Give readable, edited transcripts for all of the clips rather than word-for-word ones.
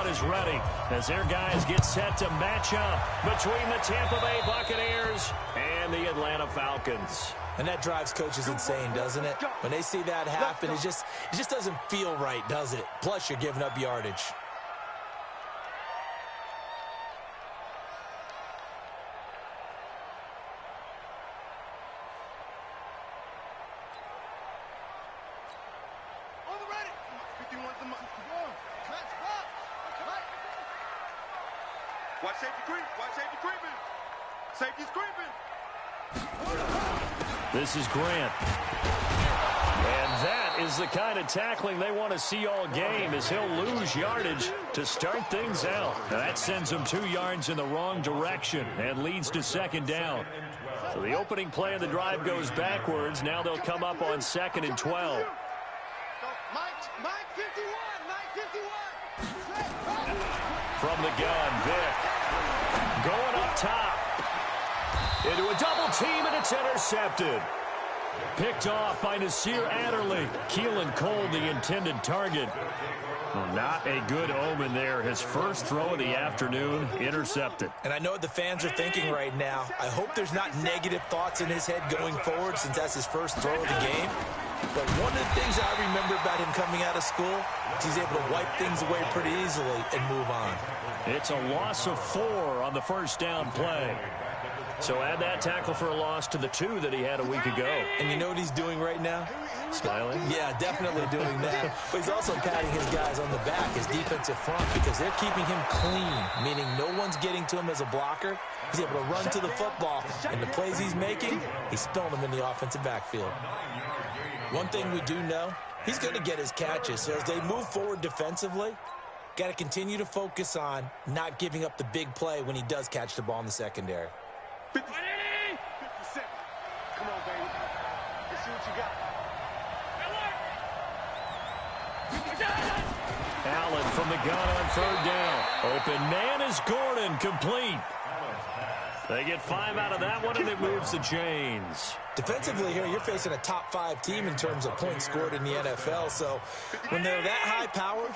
crowd is ready as their guys get set to match up between the Tampa Bay Buccaneers and the Atlanta Falcons. And that drives coaches insane, doesn't it? When they see that happen, it just doesn't feel right, does it? Plus, you're giving up yardage. Watch safety creep. Watch safety creeping. Safety's creeping. This is Grant. And that is the kind of tackling they want to see all game, as he'll lose yardage to start things out. Now that sends him 2 yards in the wrong direction and leads to second down. So the opening play of the drive goes backwards. Now they'll come up on 2nd and 12. From the gun, Vic. Going up top. Into a double team, and it's intercepted. Picked off by Nasir Adderley. Keelan Cole, the intended target. Well, not a good omen there. His first throw of the afternoon, intercepted. And I know what the fans are thinking right now. I hope there's not negative thoughts in his head going forward, since that's his first throw of the game. But one of the things I remember about him coming out of school is he's able to wipe things away pretty easily and move on. It's a loss of 4 on the first down play. So add that tackle for a loss to the 2 that he had a week ago. And you know what he's doing right now? Smiling? Yeah, definitely doing that. But he's also patting his guys on the back, his defensive front, because they're keeping him clean, meaning no one's getting to him as a blocker. He's able to run to the football, and the plays he's making, he's spilling them in the offensive backfield. One thing we do know, he's going to get his catches. So as they move forward defensively, got to continue to focus on not giving up the big play when he does catch the ball in the secondary. 57. Come on, baby. Let's see what you got. Allen from the gun on 3rd down. Open man is Gordon, complete. They get 5 out of that one, and it moves the chains. Defensively here, you're facing a top 5 team in terms of points scored in the NFL. So when they're that high power,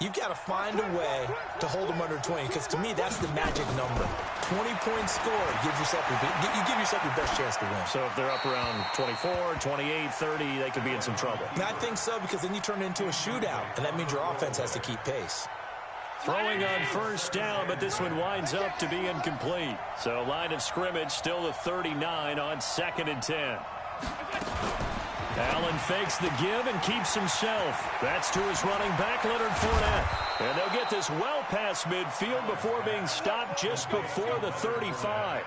you've got to find a way to hold them under 20, because to me, that's the magic number. 20 points scored, you give yourself your best chance to win. So if they're up around 24, 28, 30, they could be in some trouble. And I think so, because then you turn it into a shootout, and that means your offense has to keep pace. Throwing on 1st down, but this one winds up to be incomplete. So line of scrimmage still the 39 on 2nd and 10. Allen fakes the give and keeps himself. That's to his running back, Leonard Fournette. And they'll get this well past midfield before being stopped just before the 35.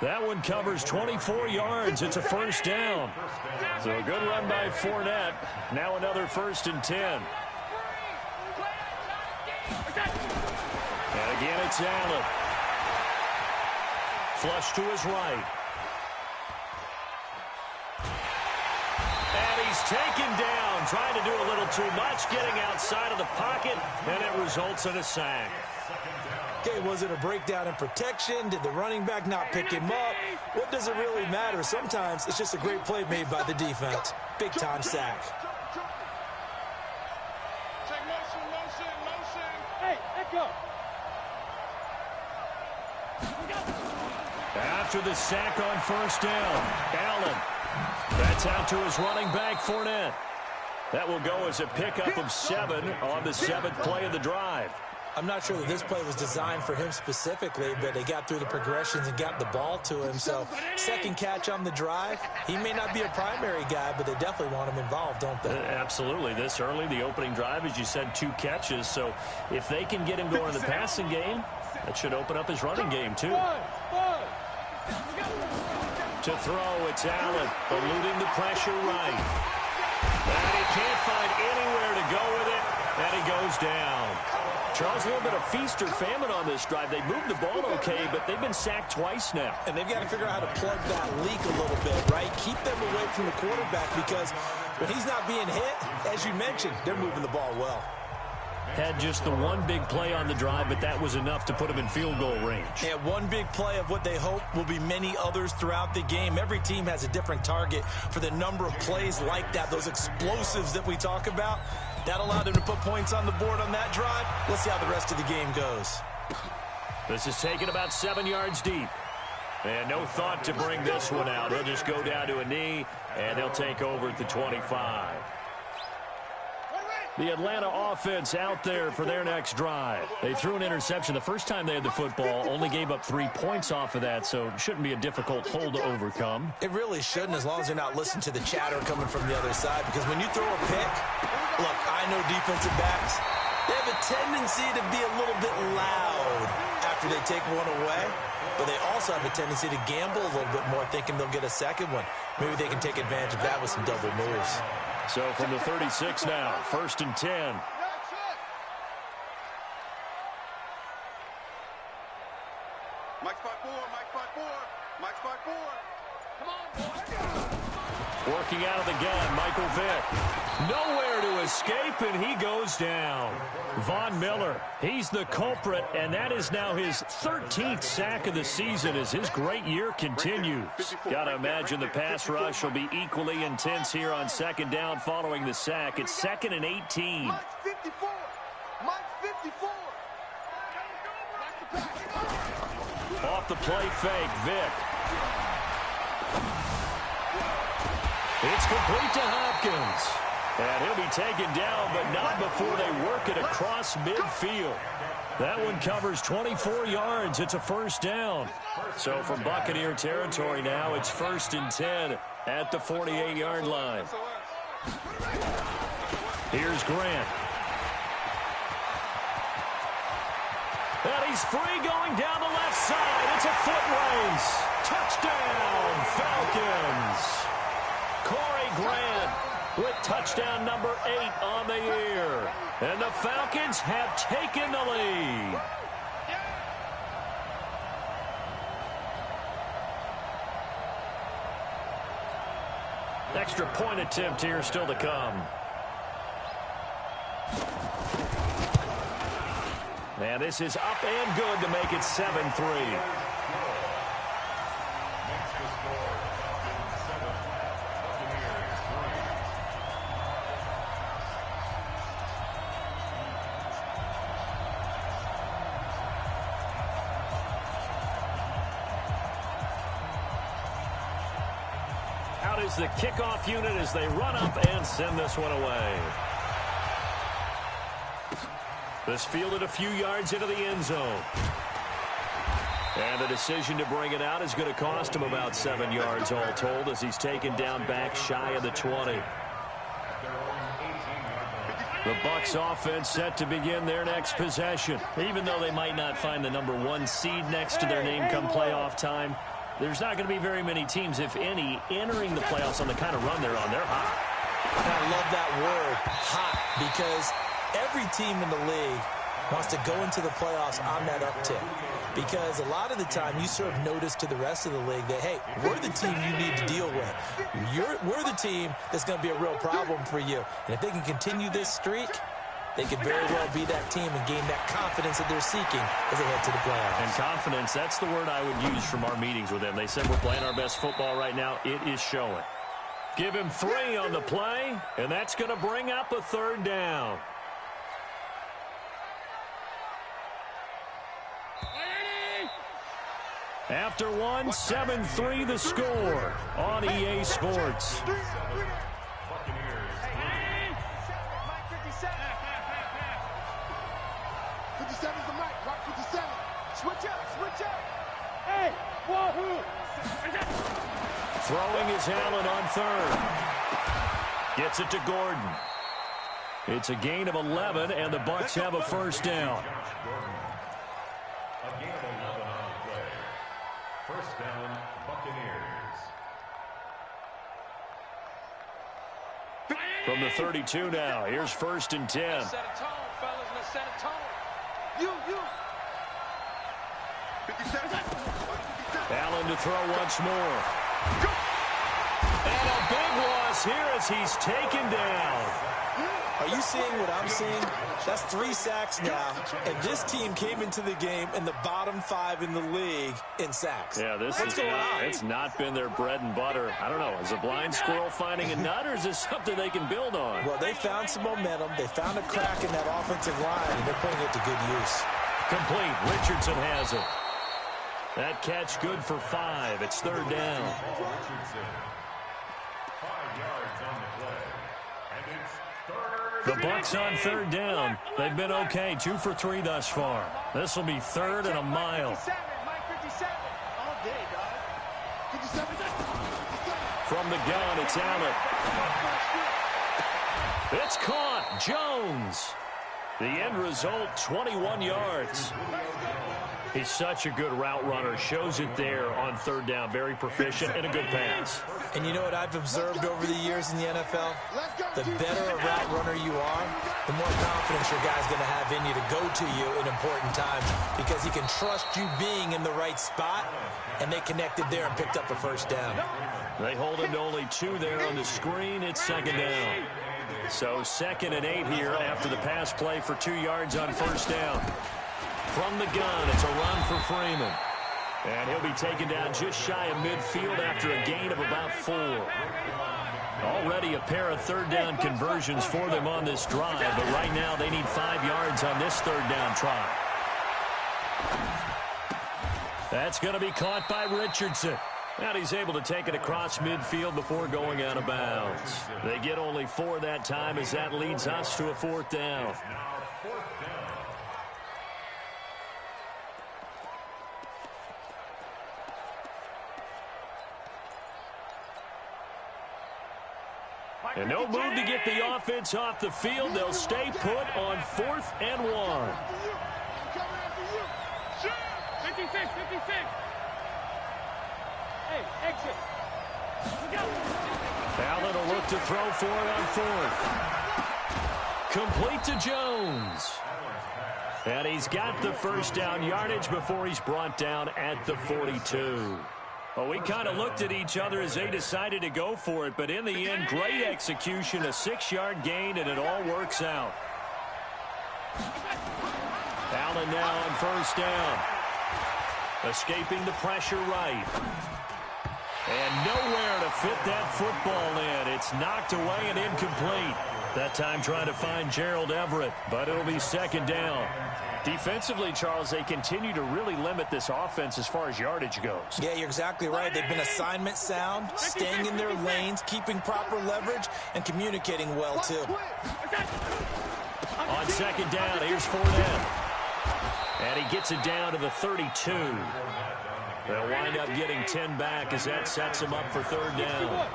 That one covers 24 yards. It's a 1st down. So a good run by Fournette. Now another 1st and 10. And again, it's Allen. Flush to his right. And he's taken down, trying to do a little too much, getting outside of the pocket, and it results in a sack. Okay, was it a breakdown in protection? Did the running back not pick him up? What does it really matter? Sometimes it's just a great play made by the defense. Big-time sack. After the sack on 1st down, Allen. That's out to his running back, Fournette. That will go as a pickup of 7 on the 7th play of the drive. I'm not sure that this play was designed for him specifically, but they got through the progressions and got the ball to him. So, 2nd catch on the drive. He may not be a primary guy, but they definitely want him involved, don't they? Absolutely. This early, the opening drive, as you said, 2 catches. So, if they can get him going in the passing game, that should open up his running game, too. To throw, it's Allen, eluding the pressure right. And he can't find anywhere to go with it, and he goes down. Charles, a little bit of feast or famine on this drive. They moved the ball okay, but they've been sacked twice now. And they've got to figure out how to plug that leak a little bit, right? Keep them away from the quarterback, because when he's not being hit, as you mentioned, they're moving the ball well. Had just the one big play on the drive, but that was enough to put him in field goal range. Yeah, one big play of what they hope will be many others throughout the game. Every team has a different target for the number of plays like that, those explosives that we talk about. That allowed them to put points on the board on that drive. Let's see how the rest of the game goes. This is taken about 7 yards deep. And no thought to bring this one out. He'll just go down to a knee, and he'll take over at the 25. The Atlanta offense out there for their next drive. They threw an interception the first time they had the football, only gave up 3 points off of that, so it shouldn't be a difficult hole to overcome. It really shouldn't, as long as you're not listening to the chatter coming from the other side, because when you throw a pick, look, I know defensive backs, they have a tendency to be a little bit loud after they take one away, but they also have a tendency to gamble a little bit more, thinking they'll get a second one. Maybe they can take advantage of that with some double moves. So from the 36 now, 1st and 10. Mike's 5-4, Mike's 5-4, Mike's 5-4. Come on, boy. Working out of the gun, Michael Vick. Nowhere to escape, and he goes down. Von Miller, he's the culprit, and that is now his 13th sack of the season as his great year continues. Got to imagine the pass rush will be equally intense here on 2nd down following the sack. It's 2nd and 18. Mike's 54. Mike's 54. Off the play fake, Vick. It's complete to Hopkins. And he'll be taken down, but not before they work it across midfield. That one covers 24 yards. It's a 1st down. So from Buccaneer territory now, it's 1st and 10 at the 48-yard line. Here's Grant. And he's free going down the left side. It's a foot race. Touchdown, Falcons. Corey Grant with touchdown number 8 on the year. And the Falcons have taken the lead. Extra point attempt here still to come. And this is up and good to make it 7-3. Out is the kickoff unit as they run up and send this one away. This fielded a few yards into the end zone. And the decision to bring it out is going to cost him about 7 yards all told as he's taken down back shy of the 20. The Bucs offense set to begin their next possession. Even though they might not find the number 1 seed next to their name come playoff time, there's not going to be very many teams, if any, entering the playoffs on the kind of run they're on. They're hot. I love that word, hot, because every team in the league wants to go into the playoffs on that uptick. Because a lot of the time you serve notice to the rest of the league that, hey, we're the team you need to deal with. We're the team that's going to be a real problem for you. And if they can continue this streak, they could very well be that team and gain that confidence that they're seeking as they head to the playoffs. And confidence, that's the word I would use from our meetings with them. They said we're playing our best football right now. It is showing. Give him 3 on the play, and that's going to bring up a 3rd down. After one, 7-3 the score on EA Sports. 57's the mic. Rock 57. Switch up. Switch up. Hey, wahoo. Throwing is Allen on 3rd. Gets it to Gordon. It's a gain of 11, and the Bucs have a 1st down. A gain of 11 on the play. 1st down, Buccaneers. From the 32 now, here's 1st and 10. Set a tone, fellas. Let's set a tone. You. 57. Allen to throw once more. And a big loss here as he's taken down. Are you seeing what I'm seeing? That's 3 sacks now, and this team came into the game in the bottom 5 in the league in sacks. Yeah, it's not been their bread and butter. I don't know. Is a blind squirrel finding a nut, or is this something they can build on? Well, they found some momentum. They found a crack in that offensive line, and they're putting it to good use. Complete. Richardson has it. That catch good for 5. It's 3rd down. Richardson, 5 yards on the play. And it's 3rd. The Bucs on 3rd down. They've been okay. 2 for 3 thus far. This will be 3rd and a mile. From the gun, it's Allen. It's caught. Jones. The end result, 21 yards. He's such a good route runner. Shows it there on 3rd down. Very proficient and a good pass. And you know what I've observed over the years in the NFL? The better a route runner you are, the more confidence your guy's going to have in you to go to you in important times because he can trust you being in the right spot, and they connected there and picked up a 1st down. They hold him to only 2 there on the screen. It's 2nd down. So 2nd and 8 here after the pass play for 2 yards on 1st down. From the gun, it's a run for Freeman. And he'll be taken down just shy of midfield after a gain of about 4. Already a pair of 3rd down conversions for them on this drive, but right now they need 5 yards on this 3rd down try. That's going to be caught by Richardson. And he's able to take it across midfield before going out of bounds. They get only 4 that time as that leads us to a 4th down. And no move to get the offense off the field. They'll stay put on 4th and 1. 56. Hey, exit. Allen will look to throw for it on 4th. Complete to Jones. And he's got the 1st down yardage before he's brought down at the 42. Well, we kind of looked at each other as they decided to go for it, but in the end, great execution, a 6-yard gain, and it all works out. Allen now on 1st down. Escaping the pressure right. And nowhere to fit that football in. It's knocked away and incomplete. That time trying to find Gerald Everett, but it'll be 2nd down. Defensively, Charles, they continue to really limit this offense as far as yardage goes. Yeah, you're exactly right. They've been assignment sound, staying in their lanes, keeping proper leverage, and communicating well, too. On 2nd down, here's Fournette. And he gets it down to the 32. They'll wind up getting 10 back as that sets him up for 3rd down.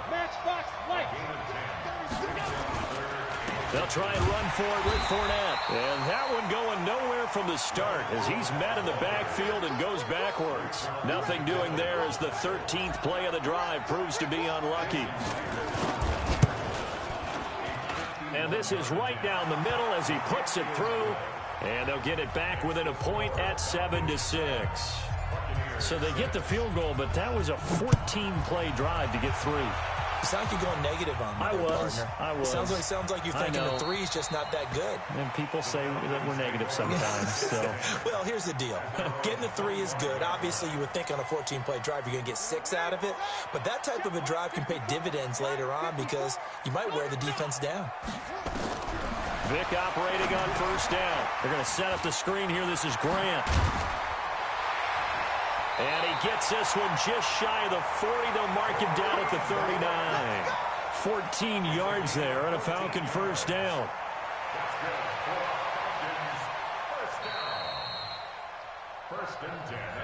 They'll try and run for it with Fournette. And that one going nowhere from the start as he's met in the backfield and goes backwards. Nothing doing there as the 13th play of the drive proves to be unlucky. And this is right down the middle as he puts it through. And they'll get it back within a point at 7-6. So they get the field goal, but that was a 14-play drive to get 3. You sound like you're going negative on me, partner. I was. Sounds like you're thinking the 3's just not that good. And people say that we're negative sometimes. So. Well, here's the deal. Getting the 3 is good. Obviously, you would think on a 14-play drive you're going to get 6 out of it. But that type of a drive can pay dividends later on because you might wear the defense down. Vic operating on 1st down. They're going to set up the screen here. This is Grant. And he gets this one just shy of the 40. They'll mark him down at the 39. 14 yards there on a Falcon 1st down.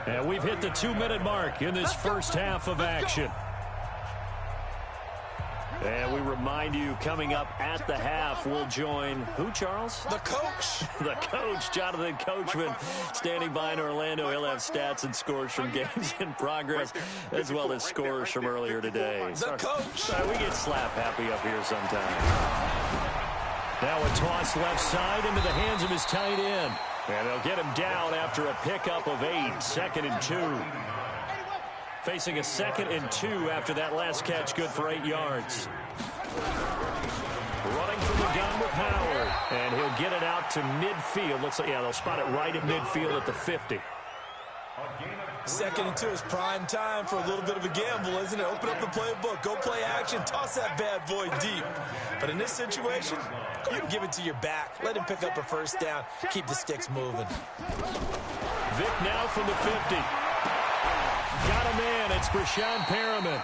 And we've hit the 2-minute mark in this first half of action. And we remind you, coming up at the half, we'll join who, Charles? The coach. The coach, Jonathan Coachman, standing by in Orlando. He'll have stats and scores from games in progress, as well as scores from earlier today. The coach. We get slap happy up here sometimes. Now a toss left side into the hands of his tight end. And they'll get him down after a pickup of 8, 2nd and 2. Facing a 2nd and 2 after that last catch, good for 8 yards. Running from the gun with Howard. And he'll get it out to midfield. Looks like, yeah, they'll spot it right at midfield at the 50. 2nd and 2 is prime time for a little bit of a gamble, isn't it? Open up the playbook, go play action, toss that bad boy deep. But in this situation, go ahead and give it to your back. Let him pick up a first down. Keep the sticks moving. Vic now from the 50. Got a man. It's Brashon Perriman.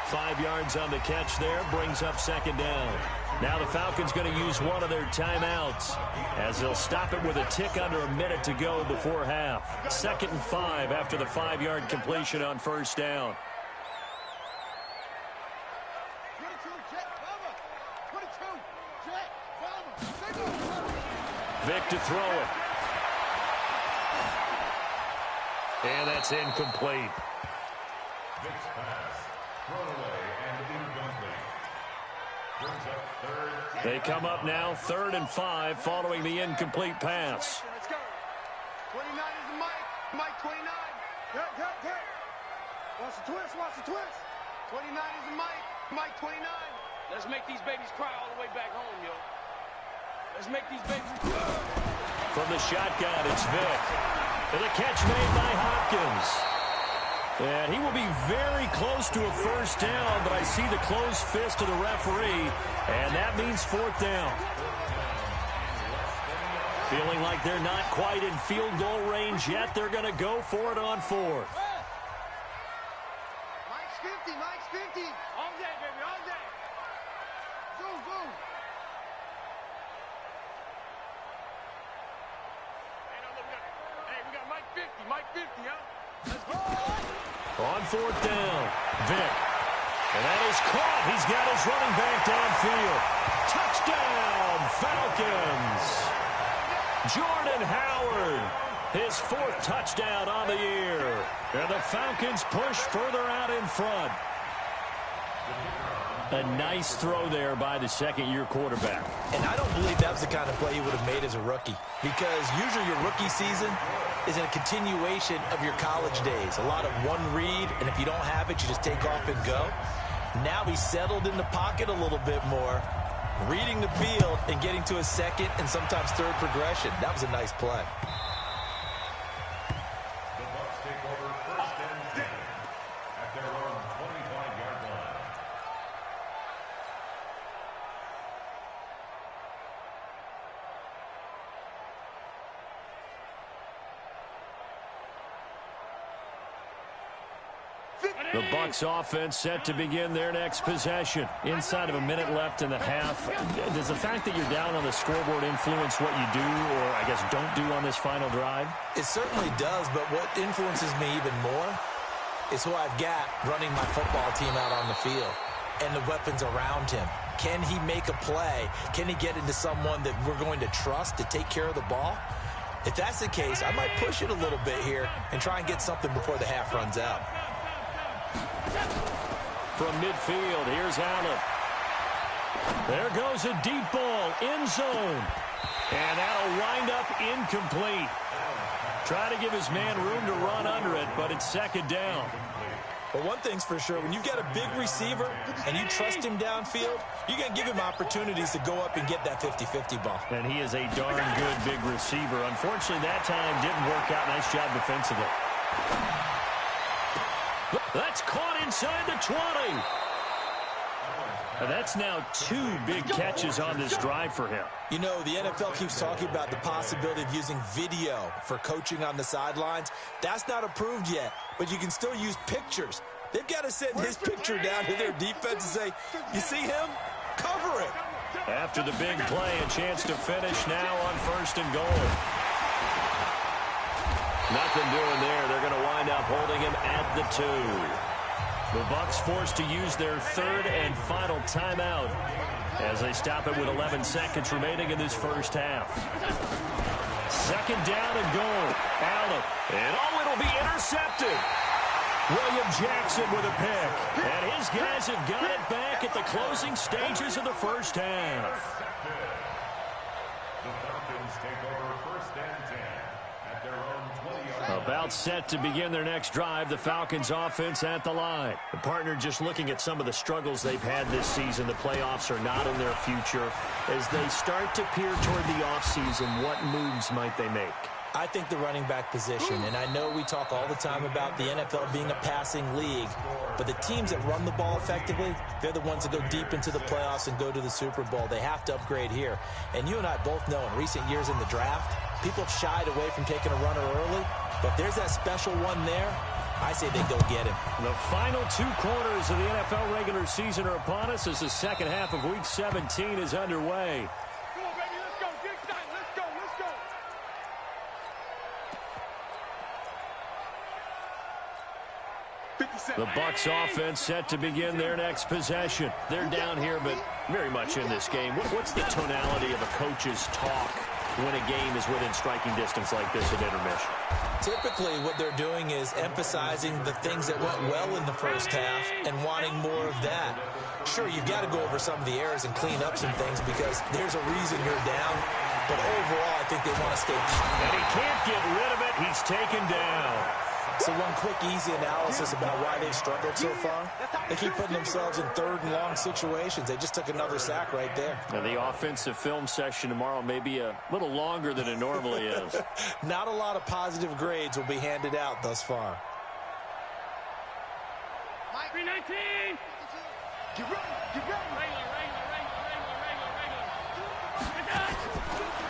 5 yards on the catch there. Brings up 2nd down. Now the Falcons going to use one of their timeouts as they'll stop it with a tick under a minute to go before half. 2nd and 5 after the 5-yard completion on 1st down. Vic to throw it. And that's incomplete. Vic's pass, thrown away and incomplete. Brings up 3rd. They come up now 3rd and 5 following the incomplete pass. Let's go. 29 is the Mike. Mike 29. Hit. Watch the twist. 29 is the Mike. Mike 29. Let's make these babies cry all the way back home, yo. Let's make these babies cry. From the shotgun, it's Vic. And the catch made by Hopkins. And he will be very close to a first down, but I see the closed fist of the referee, and that means 4th down. Feeling like they're not quite in field goal range yet, they're going to go for it on 4th. Mike's 50. Mike's 50. All day, baby, all day. Boom. Hey, we got Mike 50. Mike 50, huh? Let's go. On 4th down, Vic. And that is caught. He's got his running back downfield. Touchdown, Falcons. Jordan Howard, his 4th touchdown on the year. And the Falcons push further out in front. A nice throw there by the 2nd-year quarterback. And I don't believe that was the kind of play he would have made as a rookie, because usually your rookie season is a continuation of your college days. A lot of one read, and if you don't have it, you just take off and go. Now he's settled in the pocket a little bit more, reading the field and getting to his 2nd and sometimes 3rd progression. That was a nice play. The Bucs take over 1st and 10 at their own 25-yard line. The Bucs offense set to begin their next possession. Inside of a minute left in the half. Does the fact that you're down on the scoreboard influence what you do, or I guess don't do on this final drive? It certainly does, but what influences me even more is who I've got running my football team out on the field and the weapons around him. Can he make a play? Can he get into someone that we're going to trust to take care of the ball? If that's the case, I might push it a little bit here and try and get something before the half runs out. From midfield, here's Allen. There goes a deep ball, end zone. And that'll wind up incomplete. Try to give his man room to run under it, but it's 2nd down. But one thing's for sure, when you've got a big receiver and you trust him downfield, you're going to give him opportunities to go up and get that 50-50 ball. And he is a darn good big receiver. Unfortunately, that time didn't work out. Nice job defensively. That's caught inside the 20. And that's now 2 big catches on this drive for him. You know, the NFL keeps talking about the possibility of using video for coaching on the sidelines. That's not approved yet, but you can still use pictures. They've got to send his picture down to their defense and say, you see him? Cover it. After the big play, a chance to finish now on 1st and goal. Nothing doing there. They're going to wind up holding him at the 2. The Bucs forced to use their 3rd and final timeout as they stop it with 11 seconds remaining in this first half. 2nd down and goal. Allen. And it'll be intercepted. William Jackson with a pick. And his guys have got it back at the closing stages of the first half. The Falcons take over 1st and 10 at their own 20-yard About set to begin their next drive, the Falcons offense at the line. The partner just looking at some of the struggles they've had this season. The playoffs are not in their future. As they start to peer toward the offseason, what moves might they make? I think the running back position, and I know we talk all the time about the NFL being a passing league, but the teams that run the ball effectively, they're the ones that go deep into the playoffs and go to the Super Bowl. They have to upgrade here. And you and I both know in recent years in the draft, people have shied away from taking a runner early, but there's that special one there. I say they go get him. The final 2 quarters of the NFL regular season are upon us as the second half of Week 17 is underway. Come on, baby, let's go. Get excited. Let's go. Let's go. The Bucs offense set to begin their next possession. They're down here, but very much in this game. What's the tonality of a coach's talk when a game is within striking distance like this at intermission? Typically, what they're doing is emphasizing the things that went well in the first half and wanting more of that. Sure, you've got to go over some of the errors and clean up some things because there's a reason you're down. But overall, I think they want to stay positive. And he can't get rid of it. He's taken down. So one quick, easy analysis about why they've struggled so far. They keep putting themselves in 3rd and long situations. They just took another sack right there. Now, the offensive film session tomorrow may be a little longer than it normally is. Not a lot of positive grades will be handed out thus far. Mike, 319. Get ready. Get ready.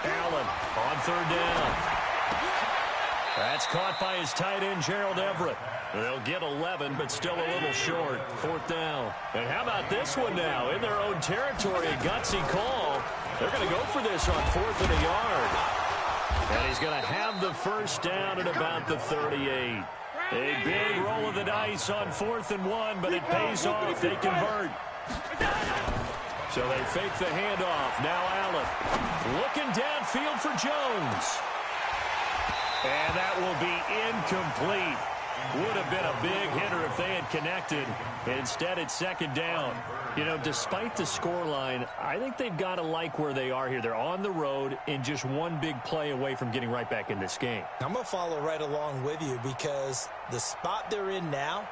Allen on 3rd down. That's caught by his tight end, Gerald Everett. They'll get 11, but still a little short. 4th down. And how about this one now? In their own territory, a gutsy call. They're going to go for this on 4th and a yard. And he's going to have the first down at about the 38. A big roll of the dice on 4th and 1, but it pays off. They convert. So they fake the handoff. Now Allen looking downfield for Jones. And that will be incomplete. Would have been a big hitter if they had connected. Instead, it's 2nd down. You know, despite the scoreline, I think they've got to like where they are here. They're on the road and just one big play away from getting right back in this game. I'm going to follow right along with you because the spot they're in now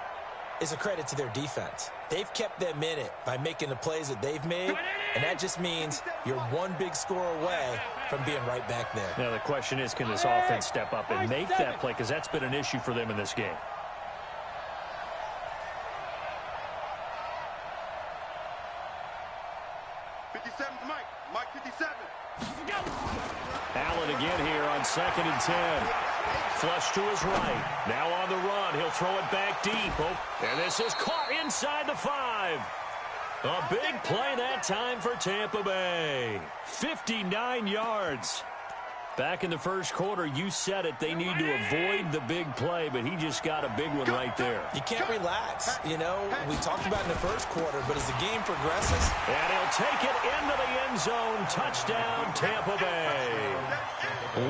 is a credit to their defense. They've kept them in it by making the plays that they've made, and that just means you're one big score away from being right back there. Now, the question is, can this offense step up and make that play? Because that's been an issue for them in this game. Mike 57. Allen again here on 2nd and 10. Flush to his right. Now on the run. He'll throw it back deep. Oh, and this is caught inside the 5. A big play that time for Tampa Bay. 59 yards. Back in the first quarter, you said it. They need to avoid the big play, but he just got a big one right there. You can't relax. You know, we talked about in the first quarter, but as the game progresses. And he'll take it into the end zone. Touchdown, Tampa Bay.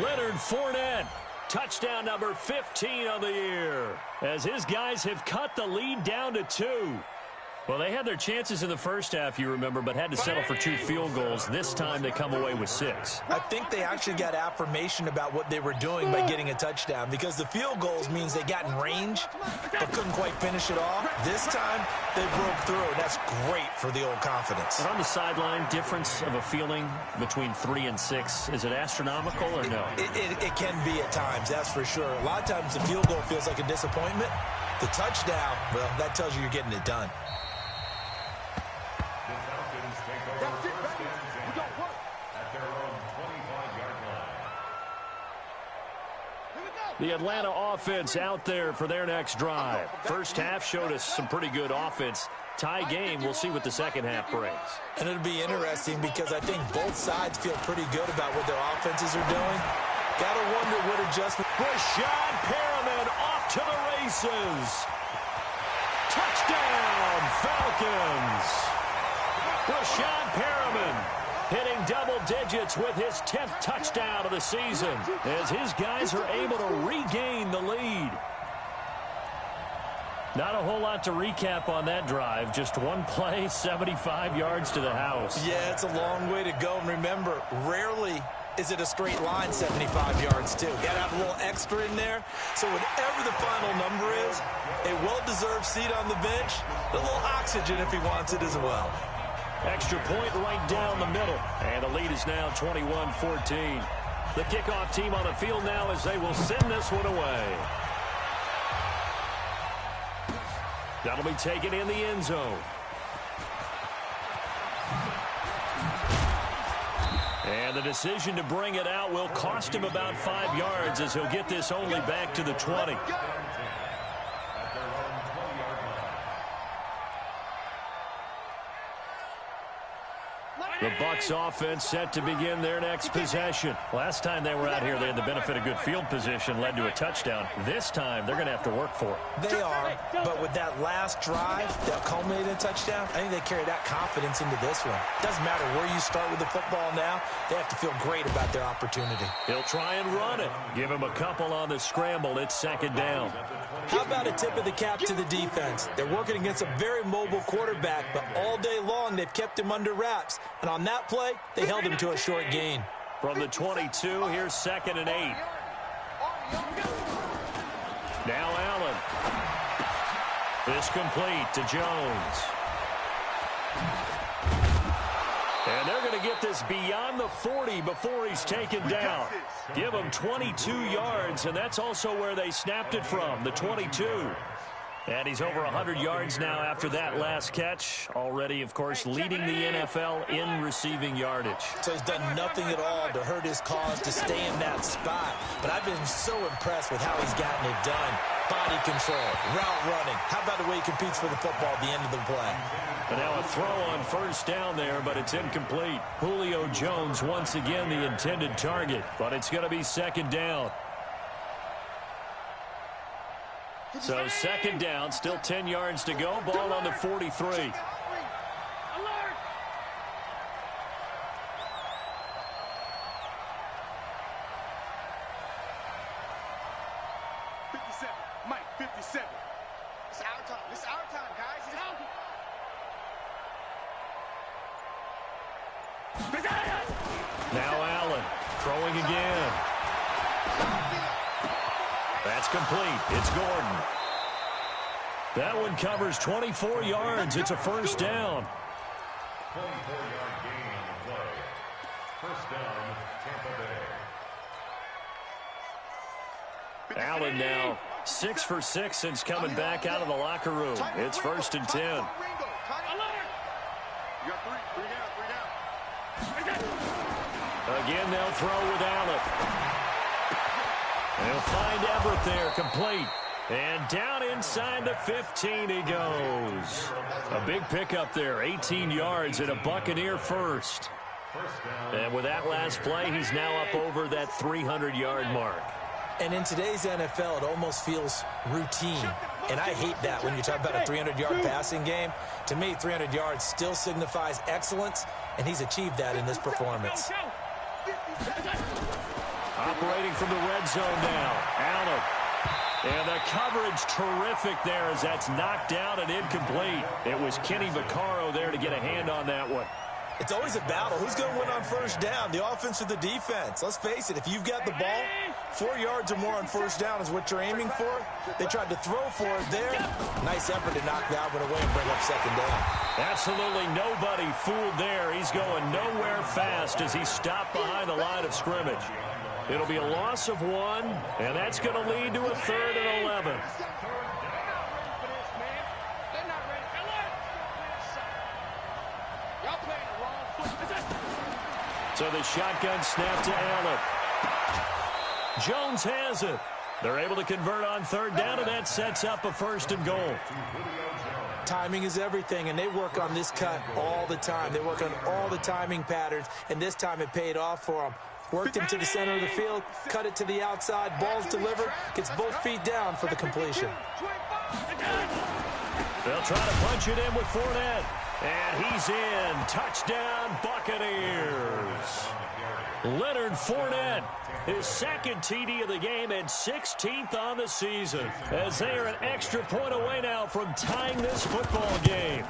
Leonard Fournette. Touchdown number 15 of the year. As his guys have cut the lead down to 2. Well, they had their chances in the first half, you remember, but had to settle for 2 field goals. This time they come away with 6. I think they actually got affirmation about what they were doing by getting a touchdown because the field goals means they got in range but couldn't quite finish it off. This time they broke through, and that's great for the old confidence. And on the sideline, difference of a feeling between 3 and 6, is it astronomical or no? It can be at times, that's for sure. A lot of times the field goal feels like a disappointment. The touchdown, well, that tells you you're getting it done. That's it, baby. We got work. At their own 25-yard line. Here we go. The Atlanta offense out there for their next drive. First half showed us some pretty good offense. Tie game, we'll see what the second half brings. And it'll be interesting because I think both sides feel pretty good about what their offenses are doing. Gotta wonder what adjustment. Rashad Perriman off to the races. Touchdown, Falcons. Rashad Perriman hitting double digits with his 10th touchdown of the season as his guys are able to regain the lead. Not a whole lot to recap on that drive. Just one play, 75 yards to the house. Yeah, it's a long way to go. And remember, rarely is it a straight line 75 yards, too? Got to have a little extra in there. So whatever the final number is, a well-deserved seat on the bench, a little oxygen if he wants it as well. Extra point right down the middle. And the lead is now 21-14. The kickoff team on the field now as they will send this one away. That'll be taken in the end zone. And the decision to bring it out will cost him about 5 yards as he'll get this only back to the 20. The Bucs offense set to begin their next possession. Last time they were out here, they had the benefit of good field position, led to a touchdown. This time, they're going to have to work for it. They are, but with that last drive that culminated in a touchdown, I think they carry that confidence into this one. Doesn't matter where you start with the football now, they have to feel great about their opportunity. He'll try and run it. Give him a couple on the scramble. It's second down. How about a tip of the cap to the defense? They're working against a very mobile quarterback, but all day long they've kept him under wraps. And on that play, they held him to a short gain. From the 22, here's 2nd and 8. Now Allen. This complete to Jones. And they're going to get this beyond the 40 before he's taken down. Give him 22 yards, and that's also where they snapped it from, the 22. And he's over 100 yards now after that last catch. Already, of course, leading the NFL in receiving yardage. So he's done nothing at all to hurt his cause to stay in that spot. But I've been so impressed with how he's gotten it done. Body control, route running. How about the way he competes for the football at the end of the play? And now a throw on first down there, but it's incomplete. Julio Jones once again the intended target, but it's going to be second down. So second down, still 10 yards to go. Ball on the 43. Mike, 57. It's our time. It's our time, guys. It's our time. Now Allen throwing again. That's complete. It's Gordon. That one covers 24 yards. It's a first down. 24-yard gain on the play. First down, Tampa Bay. Allen now 6 for 6 since coming back out of the locker room. It's 1st and 10. You got three down. Again, they'll throw with Allen. They'll find Everett there, complete. And down inside the 15 he goes. A big pickup there, 18 yards and a Buccaneer first. And with that last play, he's now up over that 300-yard mark. And in today's NFL, it almost feels routine. And I hate that when you talk about a 300-yard passing game. To me, 300 yards still signifies excellence, and he's achieved that in this performance. Operating from the red zone now, Allen. And the coverage terrific there as that's knocked down and incomplete. It was Kenny Vaccaro there to get a hand on that one. It's always a battle. Who's going to win on first down, the offense or the defense? Let's face it, if you've got the ball, 4 yards or more on first down is what you're aiming for. They tried to throw for it there. Nice effort to knock that one away and bring up second down. Absolutely nobody fooled there. He's going nowhere fast as he stopped behind the line of scrimmage. It'll be a loss of 1, and that's going to lead to a 3rd and 11. So the shotgun snap to Allen. Jones has it. They're able to convert on 3rd down, and that sets up a 1st and goal. Timing is everything, and they work on this cut all the time. They work on all the timing patterns, and this time it paid off for them. Worked him to the center of the field, cut it to the outside, ball's delivered, gets both feet down for the completion. They'll try to punch it in with Fournette. And he's in. Touchdown, Buccaneers. Leonard Fournette, his 2nd TD of the game and 16th on the season, as they are an extra point away now from tying this football game.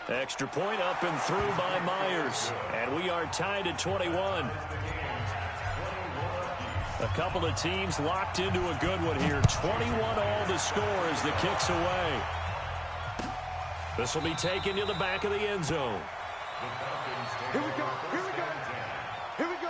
Extra point up and through by Myers. And we are tied at 21. A couple of teams locked into a good one here. 21 all the score as the kick's away. This will be taken to the back of the end zone. Here we go. Here we go. Here we go.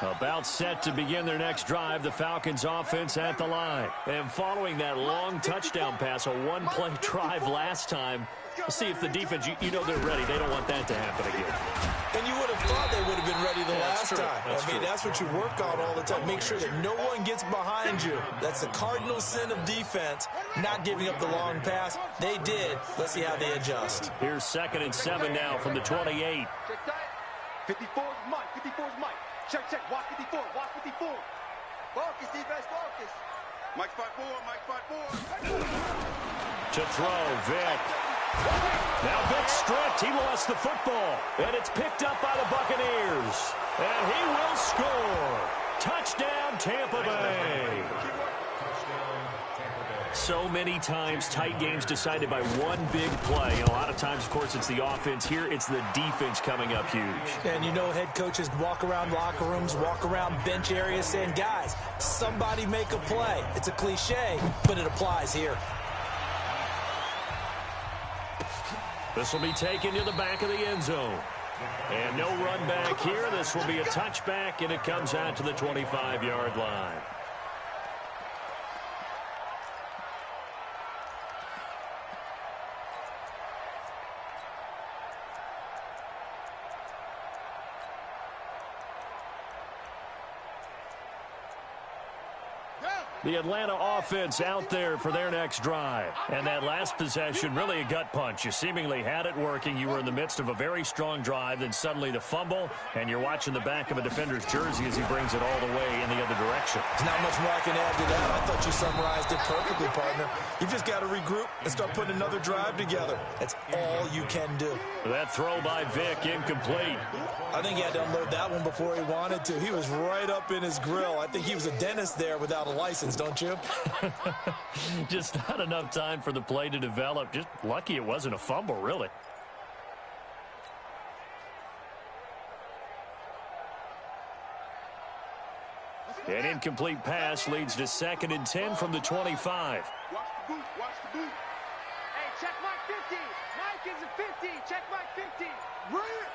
About set to begin their next drive, the Falcons offense at the line. And following that long touchdown pass, a one-play drive last time, let's see if the defense, you know they're ready. They don't want that to happen again. And you would have thought they would have been ready the last time. That's what you work on all the time. Make sure that no one gets behind you. That's the cardinal sin of defense, not giving up the long pass. They did. Let's see how they adjust. Here's 2nd and 7 now from the 28. Check that. 54 is Mike. 54 is Mike. Check, check. Watch 54. Watch 54. Focus, defense, focus. Mike's 5-4. Mike's 5-4. To throw, Vic. Now Vic stripped. He lost the football. And it's picked up by the Buccaneers. And he will score. Touchdown, Tampa Bay. So many times, tight games decided by one big play. And a lot of times, of course, it's the offense. Here, it's the defense coming up huge. And you know head coaches walk around locker rooms, walk around bench areas saying, guys, somebody make a play. It's a cliche, but it applies here. This will be taken to the back of the end zone. And no run back here. This will be a touchback, and it comes out to the 25-yard line. The Atlanta offense out there for their next drive. And that last possession, really a gut punch. You seemingly had it working. You were in the midst of a very strong drive. Then suddenly the fumble, and you're watching the back of a defender's jersey as he brings it all the way in the other direction. There's not much more I can add to that. I thought you summarized it perfectly, partner. You've just got to regroup and start putting another drive together. That's all you can do. That throw by Vic, incomplete. I think he had to unload that one before he wanted to. He was right up in his grill. I think he was a dentist there without a license, don't you? Just not enough time for the play to develop. Just lucky it wasn't a fumble, really. An incomplete pass leads to 2nd and 10 from the 25. Watch the boot. Watch the boot. Hey, check Mike 50. Mike is a 50. Check Mike 50. Right.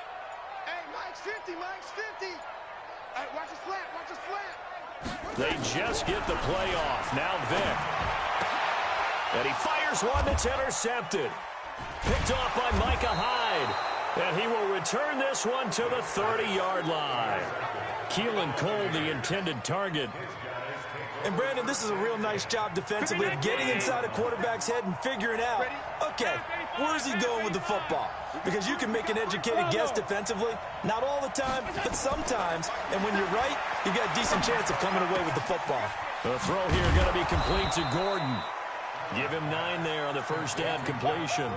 Hey, Mike's 50. Mike's 50. Hey, watch the slant. Watch the slant. They just get the play off. Now Vic. And he fires one that's intercepted. Picked off by Micah Hyde. And he will return this one to the 30-yard line. Keelan Cole, the intended target. And, Brandon, this is a real nice job defensively of getting inside a quarterback's head and figuring out, okay, where's he going with the football? Because you can make an educated guess defensively. Not all the time, but sometimes. And when you're right, you've got a decent chance of coming away with the football. The throw here going to be complete to Gordon. Give him 9 there on the first down completion.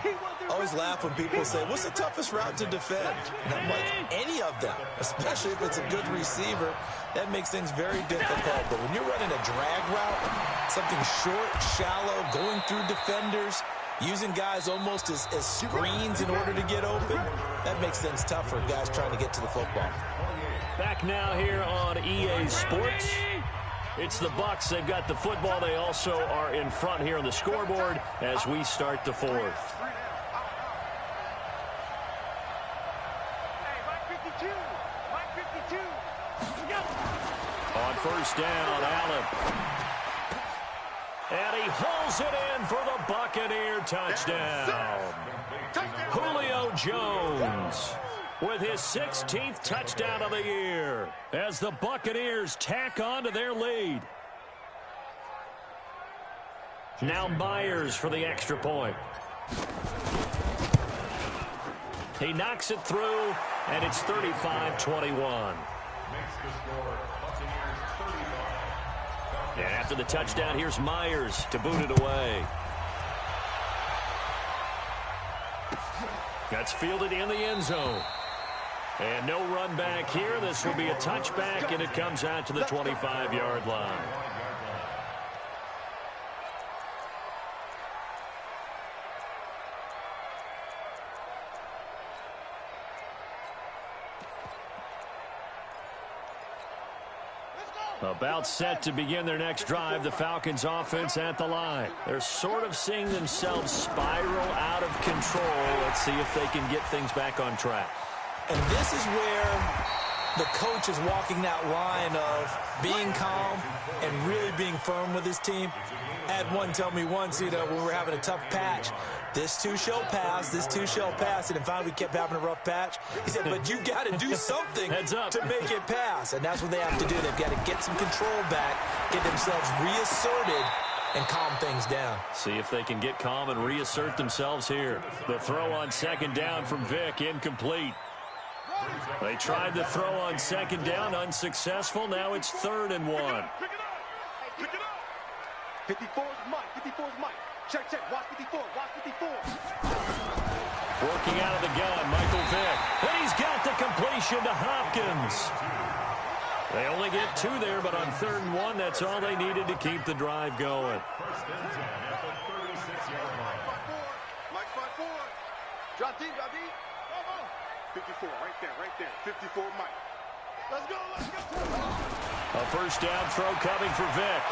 I always laugh when people say, what's the toughest route to defend? And I'm like, any of them, especially if it's a good receiver. That makes things very difficult. But when you're running a drag route, something short, shallow, going through defenders, using guys almost as screens in order to get open, that makes things tough for guys trying to get to the football. Back now here on EA Sports. It's the Bucs. They've got the football. They also are in front here on the scoreboard as we start the 4th. Hey, Mike 52. Mike 52. On first down, Allen. And he hauls it in for the Buccaneer touchdown. Julio Jones with his 16th touchdown of the year as the Buccaneers tack on to their lead. Now Myers for the extra point. He knocks it through, and it's 35-21. And after the touchdown, here's Myers to boot it away. That's fielded in the end zone. And no run back here. This will be a touchback, and it comes out to the 25-yard line. About set to begin their next drive, the Falcons offense at the line. They're sort of seeing themselves spiral out of control. Let's see if they can get things back on track. And this is where the coach is walking that line of being calm and really being firm with his team. I had one tell me once, when we were having a tough patch, this too shall pass, this too shall pass, and then finally we kept having a rough patch. He said, but you got to do something to make it pass, and that's what they have to do. They've got to get some control back, get themselves reasserted, and calm things down. See if they can get calm and reassert themselves here. The throw on second down from Vic, incomplete. They tried the throw on second down, unsuccessful. Now it's 3rd and 1. Pick it up. 54 is Mike. 54 is Mike. Check. Watch 54. Watch 54. Working out of the gun, Michael Vick. And he's got the completion to Hopkins. They only get 2 there, but on 3rd and 1, that's all they needed to keep the drive going. First and 10 at the 36-yard line. Mike 5-4. Drop deep. 54, right there. 54, Mike. Let's go. A first down throw coming for Vic.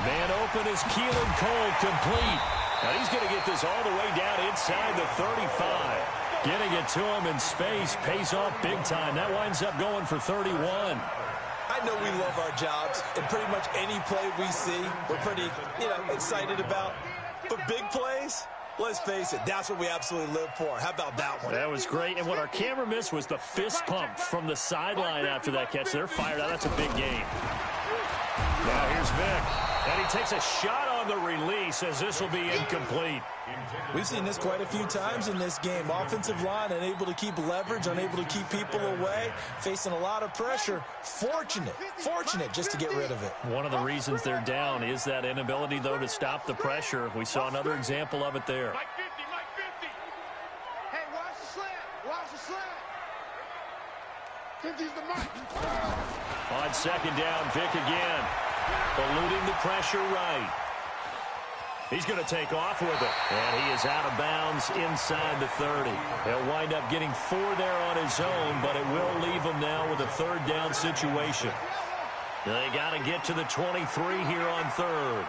Man open is Keelan Cole, complete. Now he's going to get this all the way down inside the 35. Getting it to him in space pays off big time. That winds up going for 31. I know we love our jobs, and pretty much any play we see, we're pretty, excited about. But big plays, let's face it, that's what we absolutely live for. How about that one? That was great. And what our camera missed was the fist pump from the sideline after that catch. They're fired out. That's a big game. Now here's Vic. And he takes a shot on the release as this will be incomplete. We've seen this quite a few times in this game. Offensive line unable to keep leverage, unable to keep people away, facing a lot of pressure. Fortunate just to get rid of it. One of the reasons they're down is that inability, though, to stop the pressure. We saw another example of it there. Mike 50. Hey, watch the slant. 50's the Mike. On second down, Vic again. Eluding the pressure right. He's going to take off with it. And he is out of bounds inside the 30. He'll wind up getting 4 there on his own, but it will leave him now with a 3rd down situation. They got to get to the 23 here on 3rd.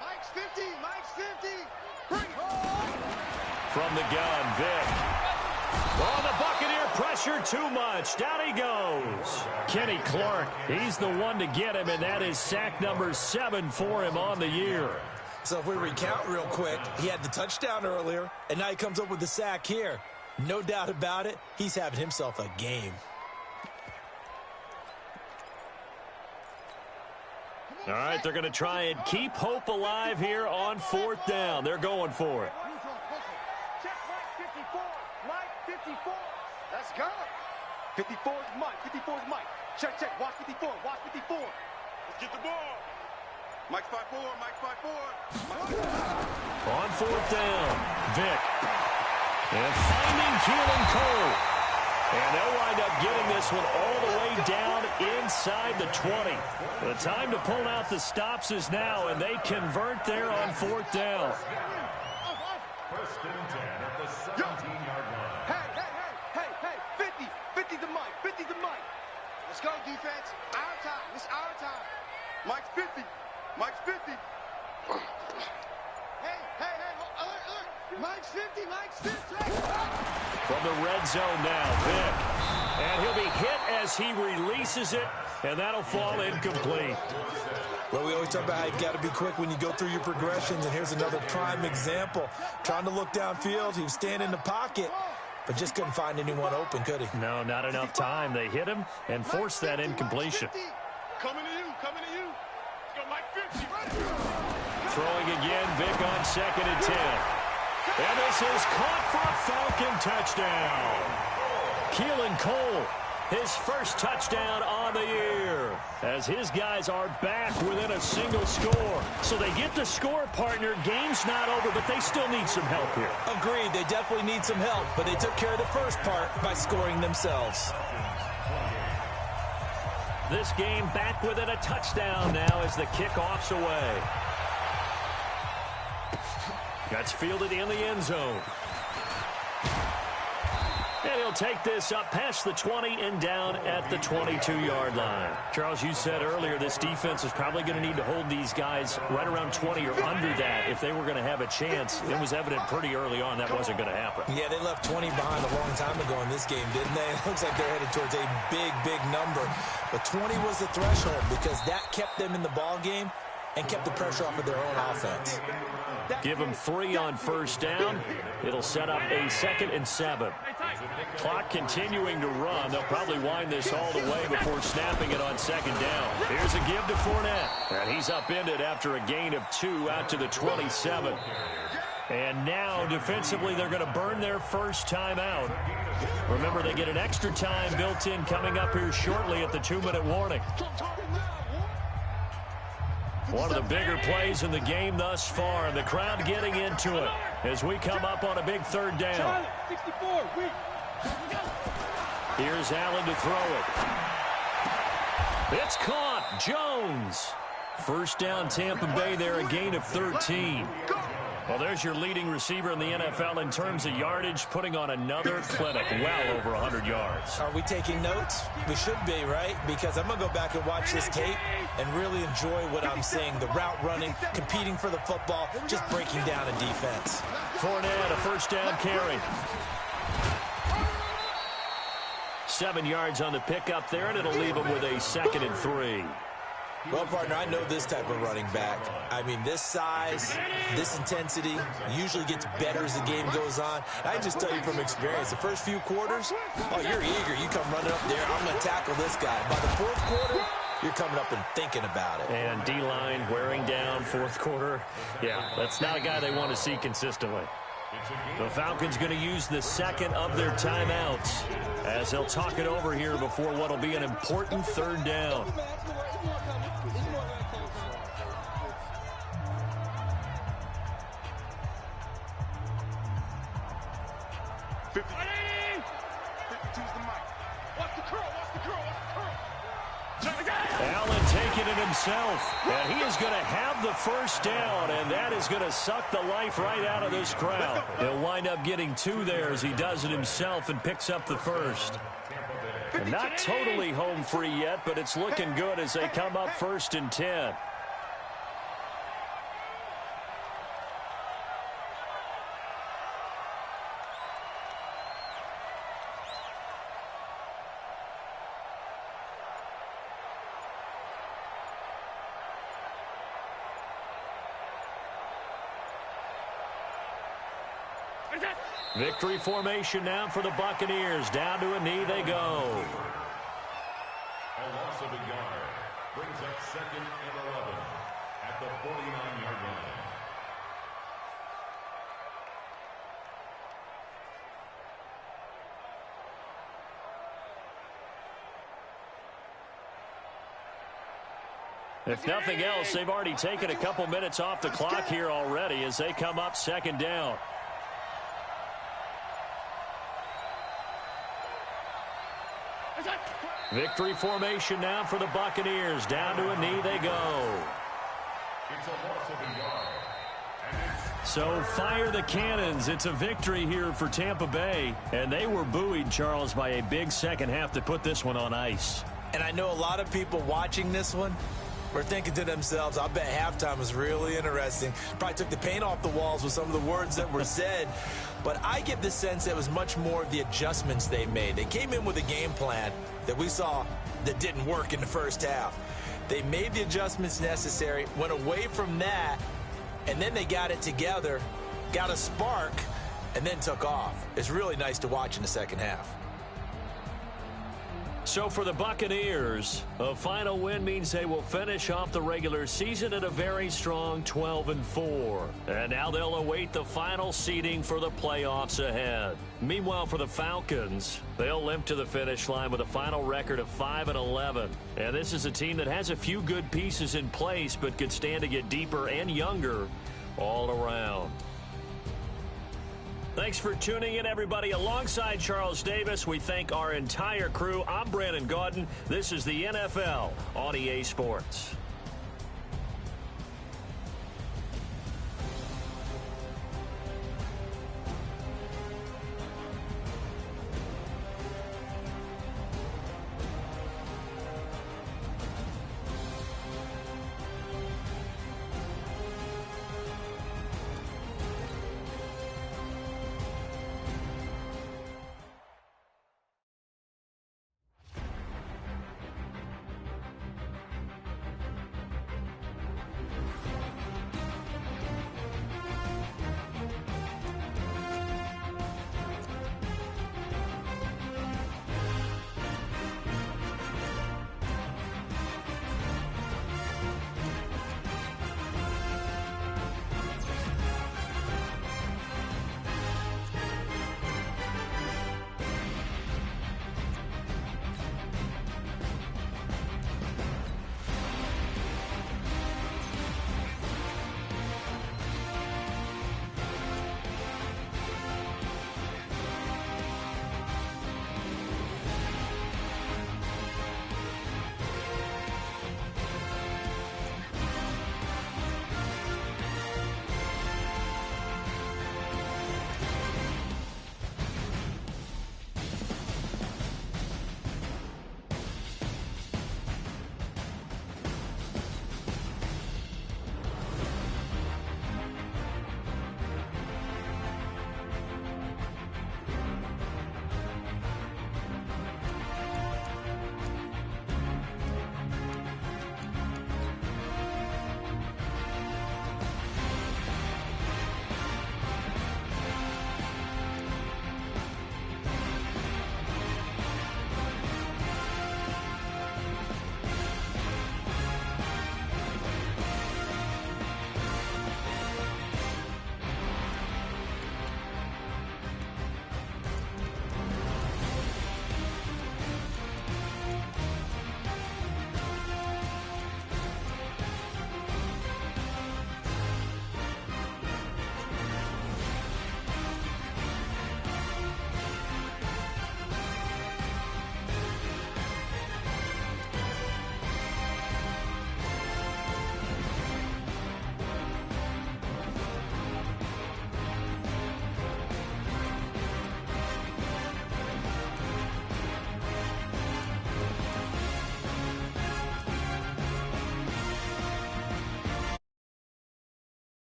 Mike's 50. Bring home. From the gun, Vic. Oh, the Buccaneer pressure too much. Down he goes. Kenny Clark, he's the one to get him, and that is sack number 7 for him on the year. So if we recount real quick, he had the touchdown earlier, and now he comes up with the sack here. No doubt about it, he's having himself a game. All right, they're going to try and keep hope alive here on 4th down. They're going for it. Check Mike 54. Let's go. 54 is Mike. Check. Watch 54. Let's get the ball. Mike 5-4. On 4th down, Vic. And finding Keelan Cole. And they'll wind up getting this one all the way down inside the 20. The time to pull out the stops is now, and they convert there on 4th down. First and 10 at the 17-yard line. Hey. 50's the Mike. Let's go, defense. Our time. It's our time. Mike's 50. Hey. Look. Mike's 50. From the red zone now, Vic. And he'll be hit as he releases it, and that'll fall incomplete. Well, we always talk about how you've got to be quick when you go through your progressions, and here's another prime example. Trying to look downfield, he was standing in the pocket, but just couldn't find anyone open, could he? No, not enough time. They hit him and forced that incompletion. Coming to you. Let's go, Mike 50. Throwing again, Vic on 2nd and 10. And this is caught for a Falcon touchdown. Keelan Cole, his first touchdown on the year, as his guys are back within a single score. So they get the score, partner. Game's not over, but they still need some help here. Agreed, they definitely need some help, but they took care of the first part by scoring themselves. This game back within a touchdown now as the kickoff's away. That's fielded in the end zone. And he'll take this up past the 20 and down at the 22-yard line. Charles, you said earlier this defense is probably going to need to hold these guys right around 20 or under that if they were going to have a chance. It was evident pretty early on that wasn't going to happen. Yeah, they left 20 behind a long time ago in this game, didn't they? It looks like they're headed towards a big, big number. But 20 was the threshold because that kept them in the ball game and kept the pressure off of their own offense. Give them 3 on first down. It'll set up a 2nd and 7. Clock continuing to run. They'll probably wind this all the way before snapping it on 2nd down. Here's a give to Fournette. And he's upended after a gain of 2 out to the 27. And now, defensively, they're going to burn their first time out. Remember, they get an extra time built in coming up here shortly at the 2-minute warning. One of the bigger plays in the game thus far, and the crowd getting into it as we come up on a big 3rd down. Here's Allen to throw it. It's caught. Jones. First down, Tampa Bay there, a gain of 13. Well, there's your leading receiver in the NFL in terms of yardage, putting on another clinic, well over 100 yards. Are we taking notes? We should be, right? Because I'm going to go back and watch this tape and really enjoy what I'm seeing. The route running, competing for the football, just breaking down a defense. Fournette, a first down carry. 7 yards on the pickup there, and it'll leave him with a 2nd and 3. Well, partner, I know this type of running back. I mean, this size, this intensity usually gets better as the game goes on. I just tell you from experience, the first few quarters, oh, you're eager. You come running up there, I'm going to tackle this guy. By the 4th quarter, you're coming up and thinking about it. And D-line wearing down 4th quarter. Yeah, that's not a guy they want to see consistently. The Falcons going to use the 2nd of their timeouts as they'll talk it over here before what will be an important 3rd down. Allen taking it himself, and he is going to have the first down, and that is going to suck the life right out of this crowd. He'll wind up getting 2 there as he does it himself and picks up the first. And not totally home free yet, but it's looking good as they come up 1st and 10. Victory formation now for the Buccaneers. Down to a knee they go. A loss of a yard brings up 2nd and 11 at the 49-yard line. If nothing else, they've already taken a couple minutes off the clock here already as they come up 2nd down. Victory formation now for the Buccaneers. Down to a knee they go. It's a loss of a yard. So fire the cannons. It's a victory here for Tampa Bay. And they were buoyed, Charles, by a big second half to put this one on ice. And I know a lot of people watching this one were thinking to themselves, I bet halftime was really interesting. Probably took the paint off the walls with some of the words that were said. But I get the sense that it was much more of the adjustments they made. They came in with a game plan that we saw that didn't work in the first half. They made the adjustments necessary, went away from that, and then they got it together, got a spark, and then took off. It's really nice to watch in the second half. So for the Buccaneers, a final win means they will finish off the regular season at a very strong 12-4. And now they'll await the final seeding for the playoffs ahead. Meanwhile, for the Falcons, they'll limp to the finish line with a final record of 5-11. And this is a team that has a few good pieces in place, but could stand to get deeper and younger all around. Thanks for tuning in, everybody. Alongside Charles Davis, we thank our entire crew. I'm Brandon Gaudin. This is the NFL on EA Sports.